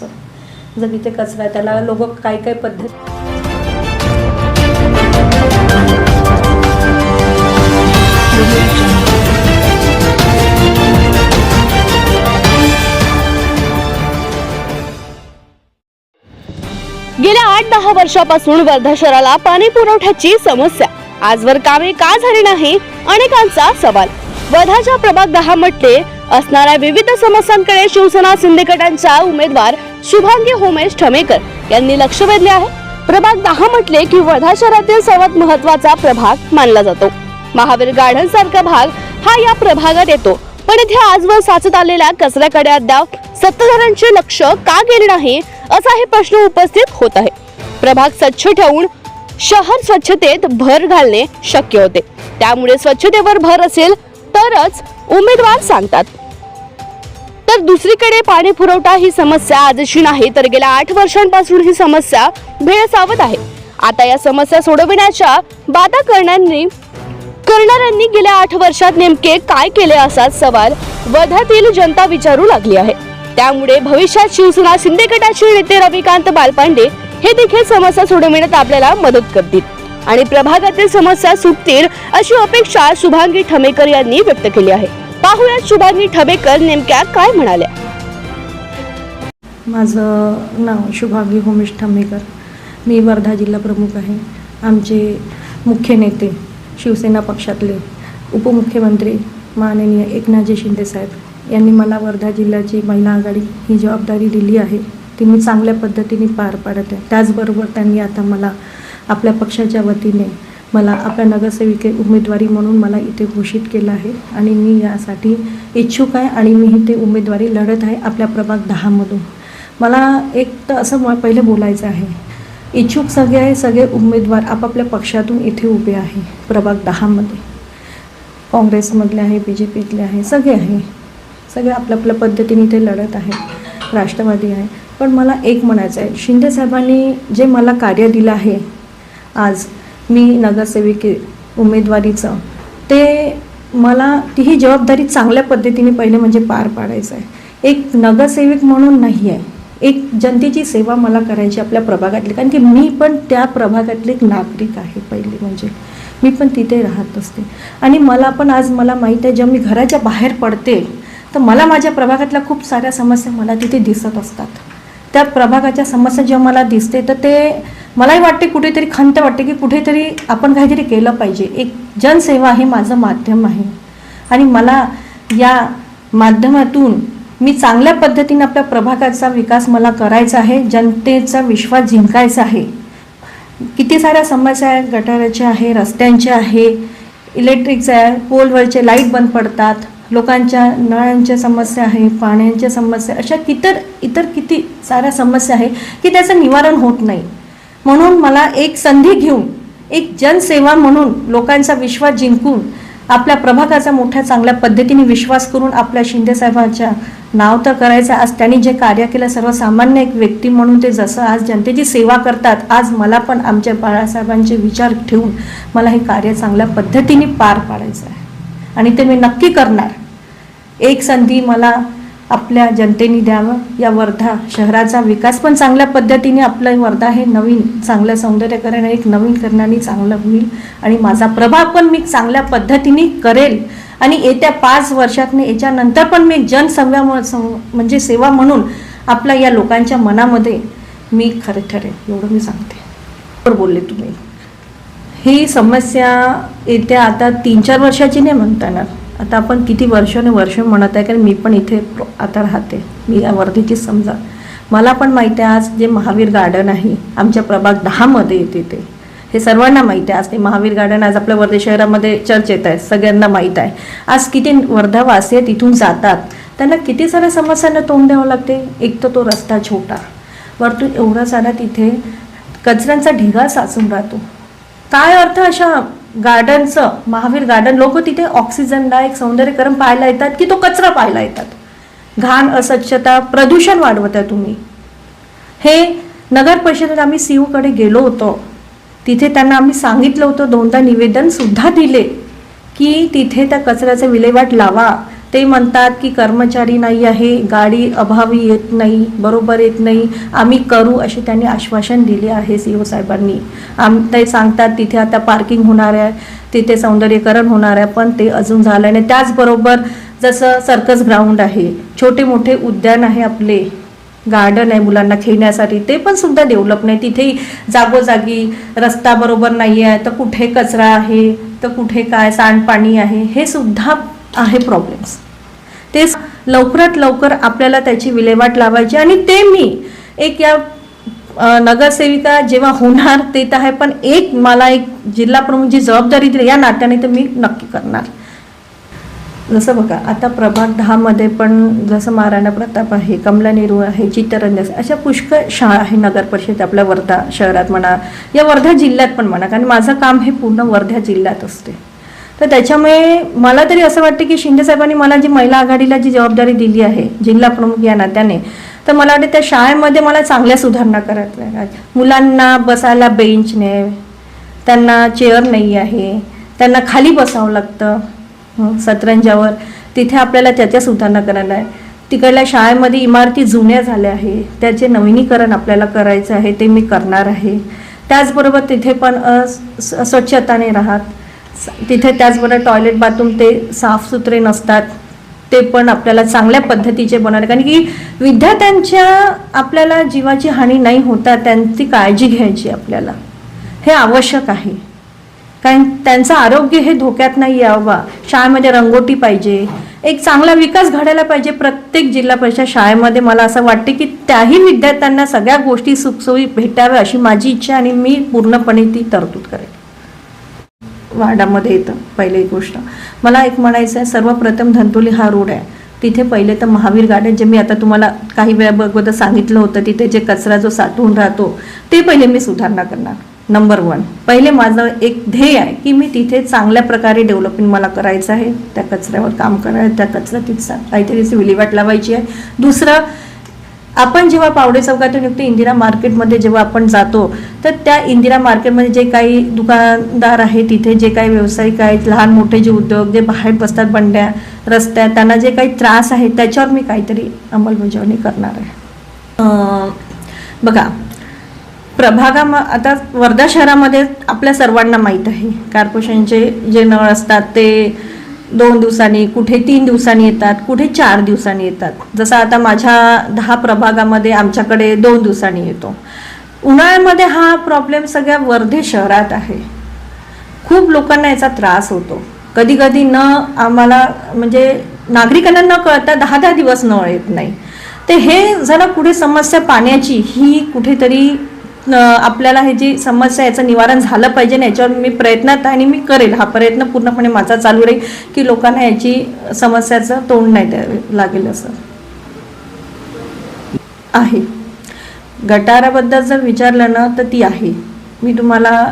असं जर इथे कचरा आहे त्याला लोक काय काय पद्धत गेल्या 8-10 वर्षापासून वर्धा शहराला पाणी पुरवठ्याची समस्या आजवर कामे का झाली नाही अनेकांचा सवाल। वर्धाच्या प्रभाग 10 मध्ये असणाऱ्या विविध समस्यांकडे शिवसेना शिंदे गटांचा उमेदवार शुभांगी होमेश ठमेकर यांनी लक्ष वेधले आहे। प्रभाग 10 म्हटले की वर्धा शहरातील सर्वात महत्त्वाचा प्रभाग मानला जातो। महावीर गार्डन सारखा भाग हा या प्रभागात येतो, पण इथे आजवर साचत आलेल्या कचऱ्याकडे अद्याप सत्ताधाऱ्यांचे लक्ष का गेले नाही असा हे प्रश्न उपस्थित होत आहे। प्रभाग स्वच्छ ठेवून शहर स्वच्छतेत भर घालणे शक्य होते, त्यामुळे स्वच्छतेवर भर असेल तरच उमेदवार सांगतात। तर दुसरीकडे पाणी पुरवठा ही समस्या आजची नाही तर गेल्या 8 वर्षांपासून ही समस्या भेडसावत आहे। आता या समस्या सोडविण्याच्या वादा करणाऱ्यांनी गेल्या 8 वर्षात नेमके काय केले असा सवाल वर्ध्यातील जनता विचारू लागली आहे। त्यामुळे भविष्यात शिवसेना शिंदे गटाचे नेते रविकांत बालपांडे हे देखील समस्या सोडविण्यात आपल्याला मदत करतील आणि प्रभागातील समस्या सुटतील अशी अपेक्षा शुभांगी ठमेकर यांनी व्यक्त केली आहे। पाहूया शुभांगी ठमेकर नेमक्या काय म्हणाल्या। माझं नाव शुभांगी होमेश ठमेकर, मी वर्धा जिल्हा प्रमुख आहे। आमचे मुख्य नेते शिवसेना पक्षातले उपमुख्यमंत्री माननीय एकनाथजी शिंदे साहेब यांनी मला वर्धा जिल्ह्याची महिला आघाडी ही जबाबदारी दिली आहे, ती मी चांगल्या पद्धतीने पार पाडत आहे। त्याचबरोबर त्यांनी आता मला आपल्या पक्षाच्या वतीने मला आपल्या नगरसेविके उमेदवारी म्हणून मला इथे घोषित केलं आहे आणि मी यासाठी इच्छुक आहे आणि मी ते उमेदवारी लढत आहे आपल्या प्रभाग 10 मधून। मला एक तर असं पहिले बोलायचं आहे, इच्छुक सगळे उमेदवार आपापल्या पक्षातून इथे उभे आहे। प्रभाग 10 मध्ये काँग्रेसमधले आहे, BJPतले आहे, सगळे आपल्या पद्धतीने इथे लढत आहे, राष्ट्रवादी आहे। पण मला एक म्हणायचं आहे, शिंदे साहेबांनी जे मला कार्य दिलं आहे आज मी नगरसेविके उमेदवारीचं, ते मला ती जबाबदारी चांगल्या पद्धतीने पहिले म्हणजे पार पाडायचं आहे। एक नगरसेवक म्हणून नाही आहे, एक जनतेची सेवा मला करायची आपल्या प्रभागातली, कारण की मी पण त्या प्रभागातले एक नागरिक आहे। पहिले म्हणजे मी पण तिथे राहत असते आणि मला माहीत आहे, जेव्हा मी घराच्या बाहेर पडते तर मला माझ्या प्रभागातल्या खूप साऱ्या समस्या मला तिथे दिसत असतात। त्या प्रभागाच्या समस्या जेव्हा मला दिसते तर ते मलाही वाटते, कुठेतरी खंत वाटते की कुठेतरी आपण काहीतरी केलं पाहिजे। एक जनसेवा हे माझं माध्यम आहे आणि मला या माध्यमातून मी चांगल्या पद्धतीने आपल्या प्रभागाचा विकास मला करायचा आहे, जनतेचा विश्वास जिंकायचा आहे। किती साऱ्या समस्या आहेत, गटाराच्या आहे, रस्त्यांच्या आहे, इलेक्ट्रिकच्या आहे, पोलवरचे लाईट बंद पडतात, लोकांच्या नळांच्या समस्या आहे, पाण्याच्या समस्या, अशा इतर किती साऱ्या समस्या आहे की त्याचं निवारण होत नाही। म्हणून मला एक संधी घेऊन एक जनसेवा म्हणून लोकांचा विश्वास जिंकून आपल्या प्रभागाचा मोठ्या चांगल्या पद्धतीने विश्वास करून आपल्या शिंदे साहेबांच्या नाव तर करायचं। आज त्यांनी जे कार्य केलं सर्वसामान्य एक व्यक्ती म्हणून ते जसं आज जनतेची सेवा करतात, आज मला पण आमच्या बाळासाहेबांचे विचार ठेवून मला हे कार्य चांगल्या पद्धतीने पार पाडायचं आहे आणि ते मी नक्की करणार। एक संधी मला आपल्या जनतेने द्यावं, या वर्धा शहराचा विकास पण चांगल्या पद्धतीने, आपलं वर्धा हे नवीन चांगलं सौंदर्यकरण एक नवीन करण्याने चांगलं होईल आणि माझा प्रभाव पण मी चांगल्या पद्धतीने करेल आणि येत्या 5 वर्षात याच्यानंतर पण मी जनसेवा म्हणजे सेवा म्हणून आपल्या या लोकांच्या मनामध्ये मी खरे ठरेल एवढं मी सांगते। बरोबर बोलले तुम्ही। ही समस्या येत्या आता 3-4 वर्षाची नाही म्हणता येणार, आता आपण किती वर्ष म्हणत आहे, कारण मी पण इथे आता राहते, मी या वर्धेचीच समजा। मला पण माहिती आहे आज जे महावीर गार्डन आहे आमच्या प्रभाग 10 मध्ये येते, ते हे सर्वांना माहिती आहे। आज ते महावीर गार्डन आज आपल्या वर्धा शहरामध्ये चर्चेत आहे, सगळ्यांना माहीत आहे। आज किती वर्धावासी आहे तिथून जातात, त्यांना किती साऱ्या समस्यांना तोंड द्यावं लागते। एक तर तो रस्ता छोटा, वरतून एवढा सारा तिथे कचऱ्यांचा ढिगारा साचून राहतो। काय अर्थ अशा गार्डनचं, महावीर गार्डन, लोक तिथे ऑक्सिजनला एक सौंदर्यकरण पाहायला येतात की तो कचरा पाहायला येतात। घाण, अस्वच्छता, प्रदूषण वाढवता तुम्ही। हे नगर परिषदेत आम्ही CU कडे गेलो होतो, तिथे त्यांना आम्ही सांगितलं होतं, 2दा निवेदन सुद्धा दिले की तिथे त्या कचऱ्याचं विल्हेवाट लावा, ते म्हणतात की कर्मचारी नाही आहे, गाडी अभावी येत नाही, बरोबर येत नाही, आम्ही करू असे त्यांनी आश्वासन दिले आहे CO साहेबांनी. ते सांगतात तिथे आता पार्किंग होणार आहे, तिथे सौंदर्यीकरण होणार आहे, पण ते अजून झालं नाही. त्याचबरोबर जसं सर्कस ग्राउंड आहे, छोटे मोठे उद्यान आहे, आपले गार्डन आहे मुलांना खेळण्यासाठी, ते पण सुद्धा डेव्हलप नाही. तिथे जागोजागी रस्ता बरोबर नाही आहे, तर कुठे कचरा आहे, तर कुठे काय सांडपाणी आहे, हे सुद्धा आहे प्रॉब्लेम्स. ते लवकरात लवकर आपल्याला त्याची विल्हेवाट लावायची. आणि ते मी एक या नगरसेविका जेव्हा होणार ते तर आहे, पण मला एक जिल्हा प्रमुखची जबाबदारी दिली या नात्याने तर मी नक्की करणार. जसं बघा आता प्रभाग 10 मध्ये पण जसं महाराणा प्रताप आहे, कमला नेहरू आहे, चित्तरंजन, अशा पुष्कळ शाळा आहे नगर परिषद आपल्या वर्धा शहरात म्हणा, या वर्धा जिल्ह्यात पण म्हणा, कारण माझं काम हे पूर्ण वर्धा जिल्ह्यात असते. तर त्याच्यामुळे मला तरी असं वाटतं की शिंदे साहेबांनी मला जी महिला आघाडीला जी जबाबदारी दिली आहे जिल्हा प्रमुख या नात्याने, तर मला वाटतं त्या शाळेमध्ये मला चांगल्या सुधारणा करायला. मुलांना बसायला बेंच नाही, त्यांना चेअर नाही आहे, त्यांना खाली बसावं लागतं सतरंजावर, तिथे आपल्याला त्याच्या सुधारणा करायला आहे. तिकडल्या शाळेमध्ये इमारती जुन्या झाल्या आहे, त्याचे नवीनीकरण आपल्याला करायचं आहे, ते मी करणार आहे. त्याचबरोबर तिथे पण स्वच्छताने राहत, तिथे त्याचबरोबर टॉयलेट बाथरूम ते साफसुथरे नसतात, ते पण आपल्याला चांगल्या पद्धतीचे बनवणे, कारण की विद्यार्थ्यांच्या आपल्याला जीवाची हानी नाही होता त्यांची काळजी घ्यायची आपल्याला, हे आवश्यक आहे. कारण त्यांचं आरोग्य हे धोक्यात नाही यावं. शाळेमध्ये रंगोटी पाहिजे, एक चांगला विकास घडायला पाहिजे प्रत्येक जिल्हा परिषद शाळेमध्ये. मला असं वाटते की त्याही विद्यार्थ्यांना सगळ्या गोष्टी सुखसोयी भेटाव्या अशी माझी इच्छा, आणि मी पूर्णपणे ती तरतूद करेन. वार्डामध्ये येतं पहिली गोष्ट मला एक म्हणायचं आहे, सर्वप्रथम धंतोली हा रोड आहे, तिथे पहिले तर महावीर गार्डन, जे मी आता तुम्हाला काही वेळा अगोदर सांगितलं होतं, तिथे जे कचरा जो साठवून राहतो ते पहिले मी सुधारणा करणार. नंबर 1 पहिले माझं एक ध्येय आहे की मी तिथे चांगल्या प्रकारे डेव्हलपमेंट मला करायचं आहे, त्या कचऱ्यावर काम करायचं, त्या कचरा तिथचा काहीतरी विल्हेवाट लावायची आहे. दुसरं, आपण जेव्हा पावडे चौकातून निघतो इंदिरा मार्केटमध्ये जेव्हा आपण जातो, तर त्या इंदिरा मार्केटमध्ये जे काही दुकानदार आहे, तिथे जे काही व्यावसायिक आहेत, लहान मोठे जे उद्योग जे बाहेर बसतात बंड्या रस्त्यात, त्यांना जे काही त्रास आहे त्याच्यावर मी काहीतरी अंमलबजावणी करणार आहे. बघा आता वर्धा शहरामध्ये आपल्या सर्वांना माहीत आहे कॉर्पोरेशनचे जे नळ असतात ते 2 दिवसांनी, कुठे 3 दिवसांनी येतात, कुठे 4 दिवसांनी येतात. जसं आता माझ्या 10 प्रभागामध्ये आमच्याकडे 2 दिवसांनी येतो. उन्हाळ्यामध्ये हा प्रॉब्लेम सगळ्या वर्धे शहरात आहे. खूप लोकांना याचा त्रास होतो. कधी कधी आम्हाला म्हणजे नागरिकांना न कळता 10-10 दिवस नळ येत नाही. ते हे जरा पुढे समस्या पाण्याची ही कुठेतरी आपल्याला हे जी समस्या याचं निवारण झालं पाहिजे ना, याच्यावर मी प्रयत्नात आणि मी करेल. हा प्रयत्न पूर्णपणे माझा चालू राहील की लोकांना याची समस्याचं तोंड नाही द्यावे लागेल असं आहे. गटाराबद्दल जर विचारलं ना तर ती आहे. मी तुम्हाला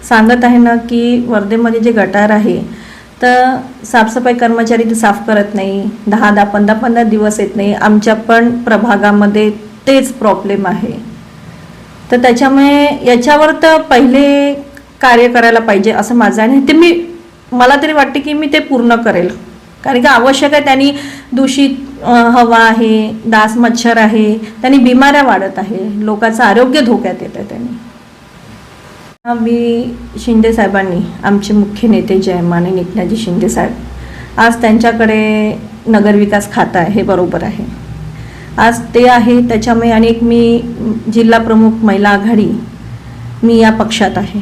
सांगत आहे ना की वर्धेमध्ये जे गटार आहे तर साफसफाई कर्मचारी ते साफ करत नाही, 10-10, 15-15 दिवस येत नाही. आमच्या पण प्रभागामध्ये तेच प्रॉब्लेम आहे. तर त्याच्यामुळे याच्यावर तर पहिले कार्य करायला पाहिजे असं माझं आहे. ते मला तरी वाटते की मी ते पूर्ण करेल, कारण की आवश्यक आहे. त्यांनी दूषित हवा आहे, डास मच्छर आहे, त्यांनी बिमाऱ्या वाढत आहे, लोकांचं आरोग्य धोक्यात येतं त्यांनी. मी शिंदे साहेबांनी, आमचे मुख्य नेते जे आहे माननीय एकनाथजी शिंदे साहेब, आज त्यांच्याकडे नगरविकास खातं आहे, हे बरोबर आहे. आज ते आहे त्याच्यामुळे अनेक मी जिल्हा प्रमुख महिला आघाडी मी या पक्षात आहे.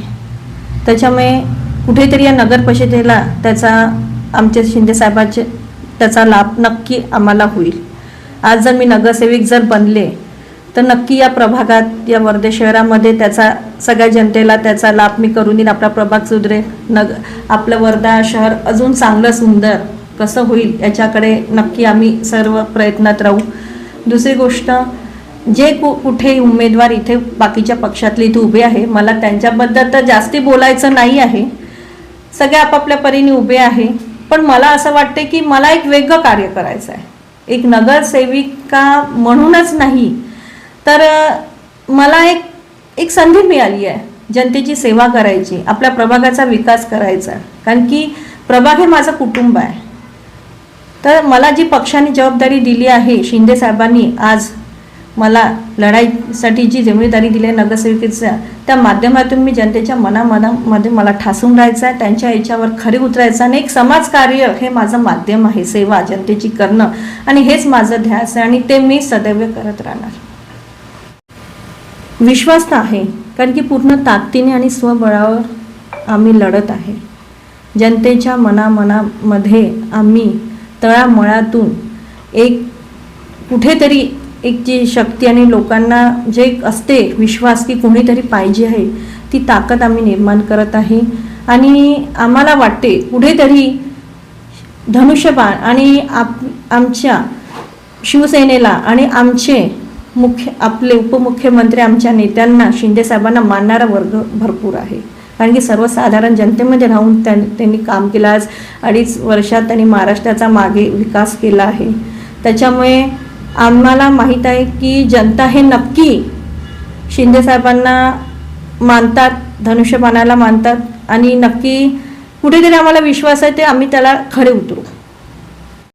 त्याच्यामुळे कुठेतरी या नगर परिषदेला त्याचा आमचे शिंदे साहेबांचे त्याचा लाभ नक्की आम्हाला होईल. आज जर मी नगरसेविक जर बनले तर नक्की या प्रभागात या वर्धे शहरामध्ये त्याचा सगळ्या जनतेला त्याचा लाभ मी करून देईन. आपला प्रभाग सुधरेल, आपलं वर्धा शहर अजून चांगलं सुंदर कसं होईल याच्याकडे नक्की आम्ही सर्व प्रयत्नात राहू. दुसरी गोष्ट, जे कुठे उमेदवार इथे बाकीच्या पक्षातले इथे उभे आहे, मला त्यांच्याबद्दल तर जास्ती बोलायचं नाही आहे. सगळे आपापल्या परीने उभे आहे, पण मला असं वाटते की मला एक वेगळं कार्य करायचं आहे. एक नगरसेविका म्हणूनच नाही तर मला एक संधी मिळाली आहे जनतेची सेवा करायची, आपल्या प्रभागाचा विकास करायचा. कारण की प्रभाग हे माझं कुटुंब आहे. तर मला जी पक्षाने जबाबदारी दिली आहे, शिंदे साहेबांनी आज मला लढाईसाठी जी जिम्मेदारी दिली आहे नगरसेविकेचा, त्या माध्यमातून मी जनतेच्या मनामध्ये मला ठासून राहायचं आहे, त्यांच्या याच्यावर खरी उतरायचं आणि एक समाजकार्य हे माझं माध्यम आहे, सेवा जनतेची करणं, आणि हेच माझं ध्यास आहे आणि ते मी सदैव करत राहणार. विश्वास तर आहे, कारण की पूर्ण ताकदीने आणि स्वबळावर आम्ही लढत आहे. जनतेच्या मनामध्ये आम्ही तळामळातून एक कुठेतरी एक जी शक्ती आणि लोकांना जे असते विश्वास की कोणीतरी पाहिजे आहे, ती ताकद आम्ही निर्माण करत आहे. आणि आम्हाला वाटते कुठेतरी धनुष्यबाण आणि आमच्या शिवसेनेला आणि आमचे आपले उपमुख्यमंत्री आमच्या नेत्यांना, शिंदे साहेबांना मानणारा वर्ग भरपूर आहे. कारण की सर्वसाधारण जनतेमध्ये राहून त्यांनी काम केलं. आज 2.5 वर्षात त्यांनी महाराष्ट्राचा मागे विकास केला आहे. त्याच्यामुळे आम्हाला माहीत आहे की जनता हे नक्की शिंदे साहेबांना मानतात, धनुष्यबाणाला मानतात आणि नक्की कुठेतरी आम्हाला विश्वास आहे ते आम्ही त्याला खरे उतरू.